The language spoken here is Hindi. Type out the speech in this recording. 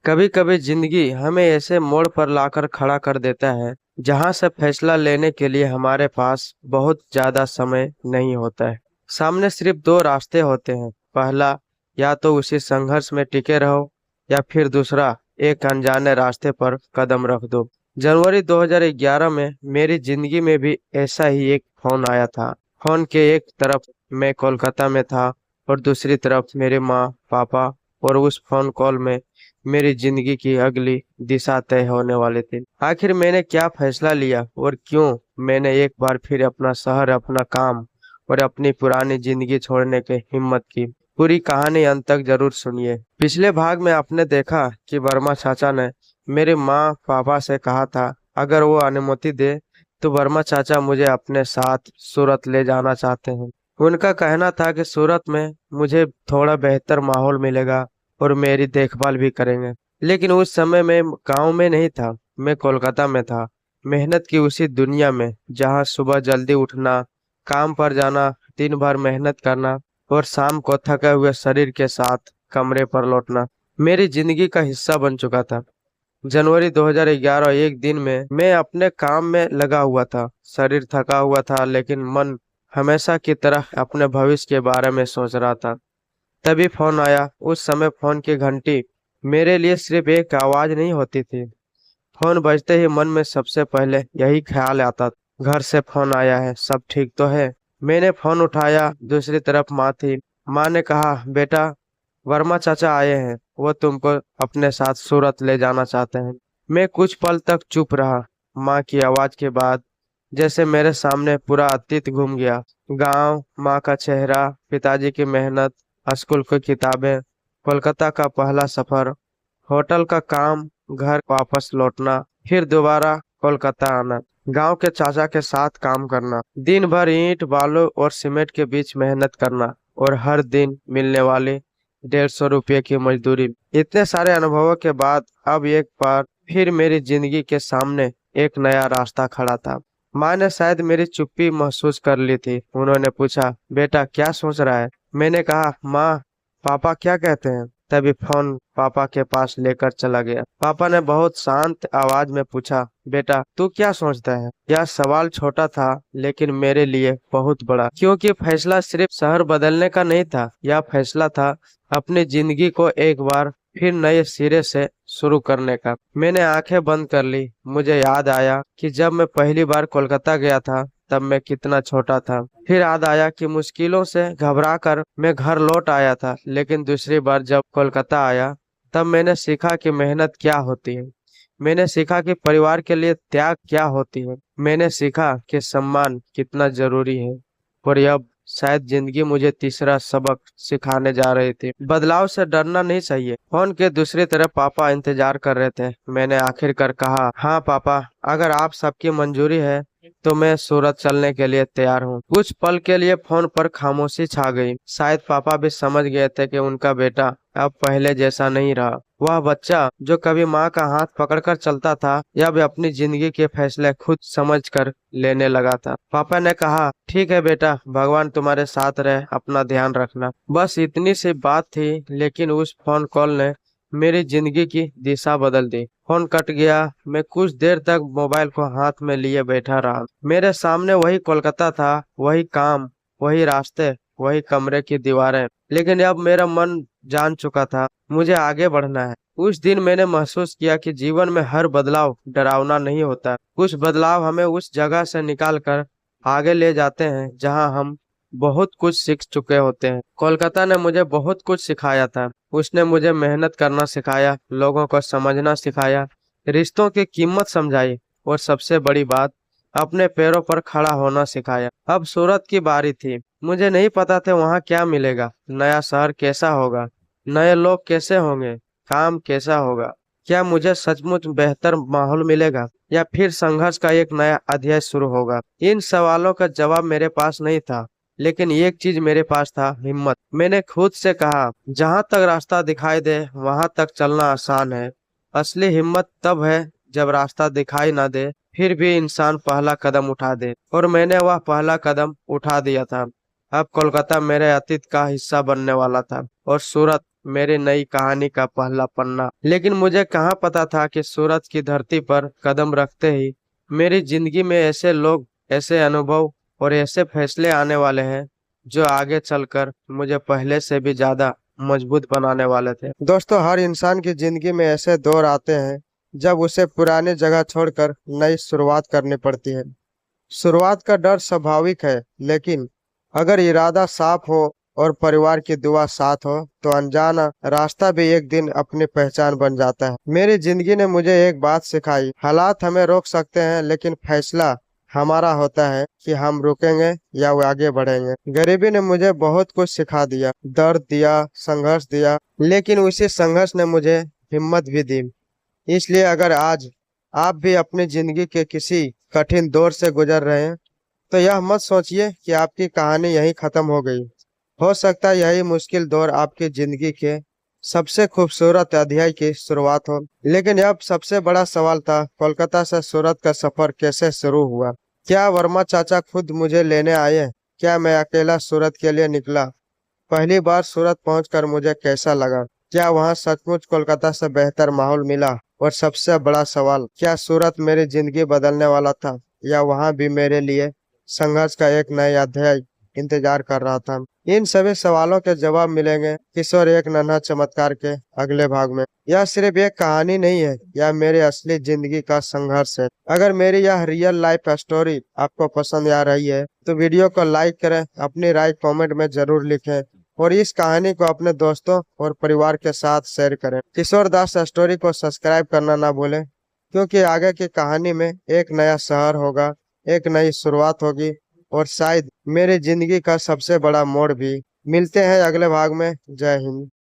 कभी कभी जिंदगी हमें ऐसे मोड़ पर लाकर खड़ा कर देता है जहां से फैसला लेने के लिए हमारे पास बहुत ज्यादा समय नहीं होता है। सामने सिर्फ दो रास्ते होते हैं। पहला, या तो उसी संघर्ष में टिके रहो, या फिर दूसरा, एक अनजाने रास्ते पर कदम रख दो। जनवरी 2011 में मेरी जिंदगी में भी ऐसा ही एक फोन आया था। फोन के एक तरफ मैं कोलकाता में था और दूसरी तरफ मेरे माँ पापा। और उस फोन कॉल में मेरी जिंदगी की अगली दिशा तय होने वाली थी। आखिर मैंने क्या फैसला लिया और क्यों मैंने एक बार फिर अपना शहर, अपना काम और अपनी पुरानी जिंदगी छोड़ने की हिम्मत की। पूरी कहानी अंत तक जरूर सुनिए। पिछले भाग में आपने देखा कि वर्मा चाचा ने मेरे माँ पापा से कहा था, अगर वो अनुमति दे तो वर्मा चाचा मुझे अपने साथ सूरत ले जाना चाहते हैं। उनका कहना था कि सूरत में मुझे थोड़ा बेहतर माहौल मिलेगा और मेरी देखभाल भी करेंगे। लेकिन उस समय मैं गांव में नहीं था, मैं कोलकाता में था। मेहनत की उसी दुनिया में जहां सुबह जल्दी उठना, काम पर जाना, दिन भर मेहनत करना और शाम को थके हुए शरीर के साथ कमरे पर लौटना मेरी जिंदगी का हिस्सा बन चुका था। जनवरी 2011 एक दिन में मैं अपने काम में लगा हुआ था। शरीर थका हुआ था लेकिन मन हमेशा की तरह अपने भविष्य के बारे में सोच रहा था। तभी फोन आया। उस समय फोन की घंटी मेरे लिए सिर्फ एक आवाज नहीं होती थी। फोन बजते ही मन में सबसे पहले यही ख्याल आता, घर से फोन आया है, सब ठीक तो है। मैंने फोन उठाया। दूसरी तरफ माँ थी। माँ ने कहा, बेटा, वर्मा चाचा आए हैं, वो तुमको अपने साथ सूरत ले जाना चाहते हैं। मैं कुछ पल तक चुप रहा। माँ की आवाज के बाद जैसे मेरे सामने पूरा अतीत घूम गया। गांव, माँ का चेहरा, पिताजी की मेहनत, स्कूल की किताबें, कोलकाता का पहला सफर, होटल का काम, घर वापस लौटना, फिर दोबारा कोलकाता आना, गांव के चाचा के साथ काम करना, दिन भर ईंट बालू और सीमेंट के बीच मेहनत करना और हर दिन मिलने वाली 150 रुपये की मजदूरी। इतने सारे अनुभवों के बाद अब एक बार फिर मेरी जिंदगी के सामने एक नया रास्ता खड़ा था। माँ ने शायद मेरी चुप्पी महसूस कर ली थी। उन्होंने पूछा, बेटा क्या सोच रहा है? मैंने कहा, माँ, पापा क्या कहते हैं? तभी फोन पापा के पास लेकर चला गया। पापा ने बहुत शांत आवाज में पूछा, बेटा तू क्या सोचता है? यह सवाल छोटा था लेकिन मेरे लिए बहुत बड़ा, क्योंकि फैसला सिर्फ शहर बदलने का नहीं था। यह फैसला था अपनी जिंदगी को एक बार फिर नए सिरे से शुरू करने का। मैंने आंखें बंद कर ली। मुझे याद आया कि जब मैं पहली बार कोलकाता गया था तब मैं कितना छोटा था। फिर याद आया कि मुश्किलों से घबरा कर मैं घर लौट आया था। लेकिन दूसरी बार जब कोलकाता आया तब मैंने सीखा कि मेहनत क्या होती है। मैंने सीखा कि परिवार के लिए त्याग क्या होती है। मैंने सीखा कि सम्मान कितना जरूरी है। और अब शायद जिंदगी मुझे तीसरा सबक सिखाने जा रही थी। बदलाव से डरना नहीं चाहिए। फोन के दूसरी तरफ पापा इंतजार कर रहे थे। मैंने आखिरकार कहा, हाँ पापा, अगर आप सबकी मंजूरी है तो मैं सूरत चलने के लिए तैयार हूँ। कुछ पल के लिए फोन पर खामोशी छा गई। शायद पापा भी समझ गए थे कि उनका बेटा अब पहले जैसा नहीं रहा। वह बच्चा जो कभी माँ का हाथ पकड़कर चलता था, अब अपनी जिंदगी के फैसले खुद समझकर लेने लगा था। पापा ने कहा, ठीक है बेटा, भगवान तुम्हारे साथ रहे, अपना ध्यान रखना। बस इतनी सी बात थी, लेकिन उस फोन कॉल ने मेरी जिंदगी की दिशा बदल दी। फोन कट गया। मैं कुछ देर तक मोबाइल को हाथ में लिए बैठा रहा। मेरे सामने वही कोलकाता था, वही काम, वही रास्ते, वही कमरे की दीवारें। लेकिन अब मेरा मन जान चुका था, मुझे आगे बढ़ना है। उस दिन मैंने महसूस किया कि जीवन में हर बदलाव डरावना नहीं होता। कुछ बदलाव हमें उस जगह से निकाल कर आगे ले जाते हैं जहां हम बहुत कुछ सीख चुके होते हैं। कोलकाता ने मुझे बहुत कुछ सिखाया था। उसने मुझे मेहनत करना सिखाया, लोगों को समझना सिखाया, रिश्तों की कीमत समझाई और सबसे बड़ी बात, अपने पैरों पर खड़ा होना सिखाया। अब सूरत की बारी थी। मुझे नहीं पता था वहाँ क्या मिलेगा, नया शहर कैसा होगा, नए लोग कैसे होंगे, काम कैसा होगा, क्या मुझे सचमुच बेहतर माहौल मिलेगा या फिर संघर्ष का एक नया अध्याय शुरू होगा। इन सवालों का जवाब मेरे पास नहीं था, लेकिन एक चीज मेरे पास था, हिम्मत। मैंने खुद से कहा, जहां तक रास्ता दिखाई दे वहां तक चलना आसान है, असली हिम्मत तब है जब रास्ता दिखाई ना दे फिर भी इंसान पहला कदम उठा दे। और मैंने वह पहला कदम उठा दिया था। अब कोलकाता मेरे अतीत का हिस्सा बनने वाला था और सूरत मेरी नई कहानी का पहला पन्ना। लेकिन मुझे कहाँ पता था कि सूरत की धरती पर कदम रखते ही मेरी जिंदगी में ऐसे लोग, ऐसे अनुभव और ऐसे फैसले आने वाले हैं जो आगे चलकर मुझे पहले से भी ज्यादा मजबूत बनाने वाले थे। दोस्तों, हर इंसान की जिंदगी में ऐसे दौर आते हैं जब उसे पुरानी जगह छोड़कर नई शुरुआत करनी पड़ती है। शुरुआत का डर स्वाभाविक है, लेकिन अगर इरादा साफ हो और परिवार की दुआ साथ हो तो अनजाना रास्ता भी एक दिन अपनी पहचान बन जाता है। मेरी जिंदगी ने मुझे एक बात सिखाई, हालात हमें रोक सकते हैं लेकिन फैसला हमारा होता है कि हम रुकेंगे या वो आगे बढ़ेंगे। गरीबी ने मुझे बहुत कुछ सिखा दिया, दर्द दिया, संघर्ष दिया, लेकिन उसी संघर्ष ने मुझे हिम्मत भी दी। इसलिए अगर आज आप भी अपनी जिंदगी के किसी कठिन दौर से गुजर रहे हैं तो यह मत सोचिए कि आपकी कहानी यहीं खत्म हो गई। हो सकता है यही मुश्किल दौर आपकी जिंदगी के सबसे खूबसूरत अध्याय की शुरुआत हो। लेकिन अब सबसे बड़ा सवाल था, कोलकाता से सूरत का सफर कैसे शुरू हुआ? क्या वर्मा चाचा खुद मुझे लेने आए? क्या मैं अकेला सूरत के लिए निकला? पहली बार सूरत पहुंचकर मुझे कैसा लगा? क्या वहां सचमुच कोलकाता से बेहतर माहौल मिला? और सबसे बड़ा सवाल, क्या सूरत मेरी जिंदगी बदलने वाला था या वहां भी मेरे लिए संघर्ष का एक नया अध्याय इंतजार कर रहा था? इन सभी सवालों के जवाब मिलेंगे किशोर एक नन्हा चमत्कार के अगले भाग में। यह सिर्फ एक कहानी नहीं है, यह मेरी असली जिंदगी का संघर्ष है। अगर मेरी यह रियल लाइफ स्टोरी आपको पसंद आ रही है तो वीडियो को लाइक करें, अपनी राय कमेंट में जरूर लिखें और इस कहानी को अपने दोस्तों और परिवार के साथ शेयर करें। किशोर दास स्टोरी को सब्सक्राइब करना ना भूलें, क्योंकि आगे की कहानी में एक नया शहर होगा, एक नई शुरुआत होगी और शायद मेरी जिंदगी का सबसे बड़ा मोड़ भी। मिलते हैं अगले भाग में। जय हिंद।